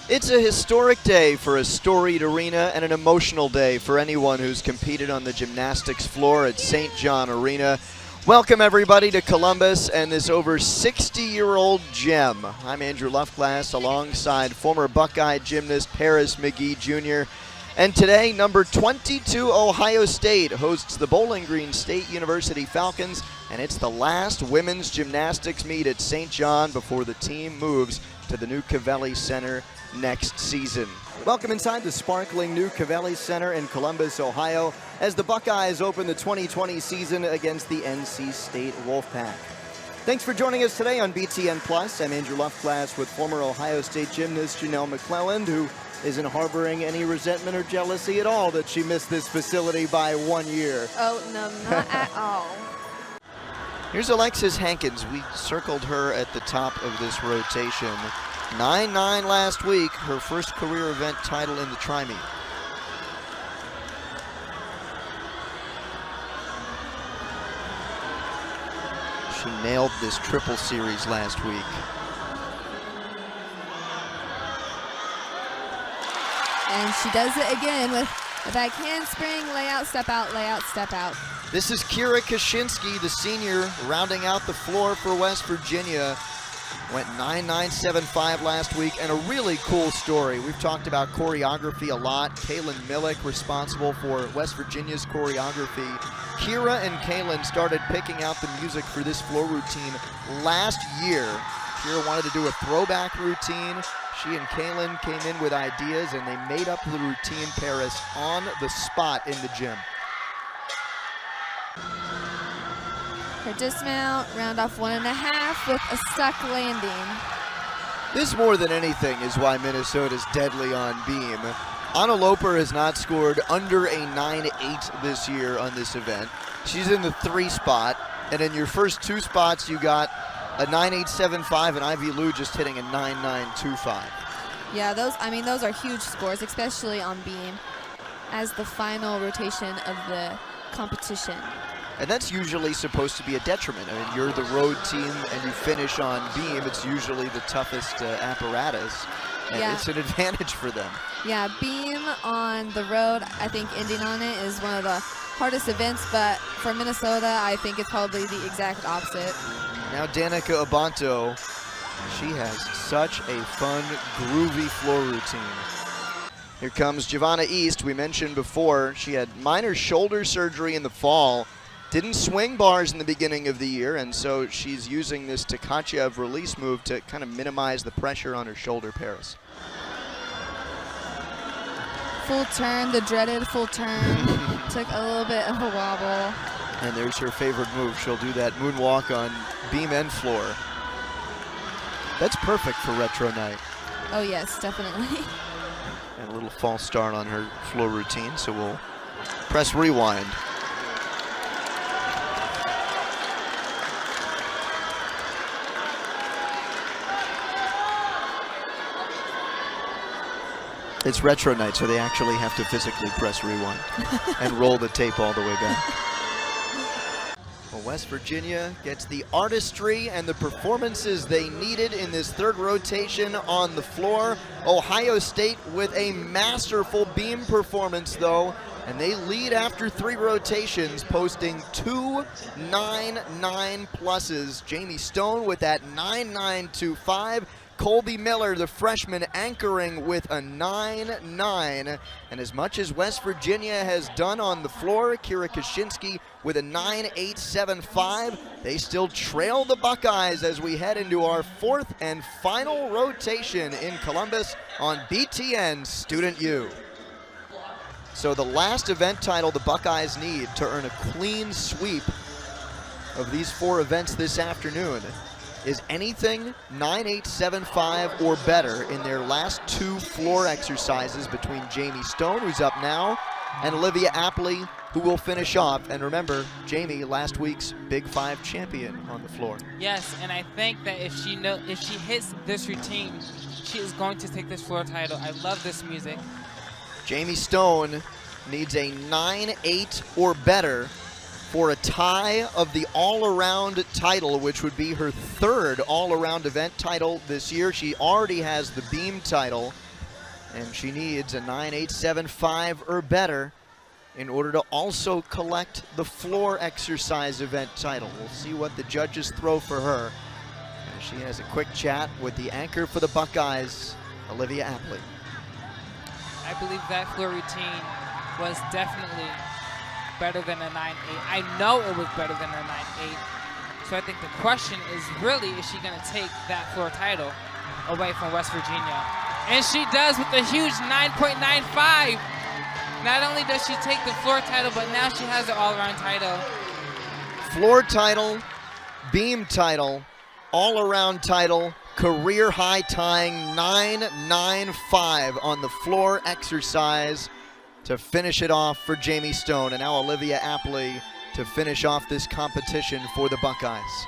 It's a historic day for a storied arena and an emotional day for anyone who's competed on the gymnastics floor at St. John Arena. Welcome everybody to Columbus and this over 60-year-old gem. I'm Andrew Luftglass alongside former Buckeye gymnast Paris McGee Jr. And today, number 22 Ohio State hosts the Bowling Green State University Falcons, and it's the last women's gymnastics meet at St. John before the team moves to the new Covelli Center next season. Welcome inside the sparkling new Covelli Center in Columbus, Ohio, as the Buckeyes open the 2020 season against the NC State Wolfpack. Thanks for joining us today on BTN Plus. I'm Andrew Luftglass with former Ohio State gymnast Janelle McClelland, who isn't harboring any resentment or jealousy at all that she missed this facility by 1 year. Oh, no, not at all. Here's Alexis Hankins. We circled her at the top of this rotation. 9-9 last week, her first career event title in the tri-meet. She nailed this triple series last week. And she does it again with a back handspring, layout, step out, layout, step out. This is Kira Kaczynski, the senior, rounding out the floor for West Virginia. Went 9.975 last week, and a really cool story. We've talked about choreography a lot. Kaylin Millick responsible for West Virginia's choreography. Kira and Kaylin started picking out the music for this floor routine last year. Kira wanted to do a throwback routine. She and Kaylin came in with ideas, and they made up the routine, Paris, on the spot in the gym. Her dismount, round off 1.5 with a stuck landing. This more than anything is why Minnesota's deadly on beam. Anna Loper has not scored under a 9.8 this year on this event. She's in the 3 spot, and in your first 2 spots you got a 9.875 and Ivy Lou just hitting a 9.925. Yeah, those are huge scores, especially on beam, as the final rotation of the competition. And that's usually supposed to be a detriment. I mean, you're the road team and you finish on beam. It's usually the toughest apparatus, and it's an advantage for them. Yeah, beam on the road, I think ending on it is one of the hardest events, but for Minnesota, I think it's probably the exact opposite. Now Danica Abanto, she has such a fun, groovy floor routine. Here comes Giovanna East. We mentioned before, she had minor shoulder surgery in the fall. Didn't swing bars in the beginning of the year, and so she's using this Tkachev release move to kind of minimize the pressure on her shoulder, Paris. Full turn, the dreaded full turn. Took a little bit of a wobble. And there's her favorite move. She'll do that moonwalk on beam and floor. That's perfect for retro night. Oh yes, definitely. And a little false start on her floor routine, so we'll press rewind. It's retro night, so they actually have to physically press rewind and roll the tape all the way back. Well, West Virginia gets the artistry and the performances they needed in this third rotation on the floor. Ohio State with a masterful beam performance, though, and they lead after 3 rotations, posting 2 9.9 pluses. Jamie Stone with that 9.925. Colby Miller, the freshman, anchoring with a 9.9. And as much as West Virginia has done on the floor, Kira Kaczynski with a 9.875, they still trail the Buckeyes as we head into our 4th and final rotation in Columbus on BTN Student U. So the last event title the Buckeyes need to earn a clean sweep of these 4 events this afternoon is anything 9.875 or better in their last 2 floor exercises between Jamie Stone, who's up now, and Olivia Apley, who will finish off. And remember, Jamie, last week's Big 5 champion on the floor. Yes, and I think that if she hits this routine, she is going to take this floor title. I love this music. Jamie Stone needs a 9.8 or better for a tie of the all-around title, which would be her 3rd all-around event title this year. She already has the beam title, and she needs a 9.875 or better in order to also collect the floor exercise event title. We'll see what the judges throw for her. And she has a quick chat with the anchor for the Buckeyes, Olivia Apley. I believe that floor routine was definitely better than a 9.8. I know it was better than a 9.8. So I think the question is really, is she going to take that floor title away from West Virginia? And she does with a huge 9.95. Not only does she take the floor title, but now she has the all-around title. Floor title, beam title, all-around title, career high tying 9.95 on the floor exercise to finish it off for Jamie Stone. And now Olivia Apley to finish off this competition for the Buckeyes.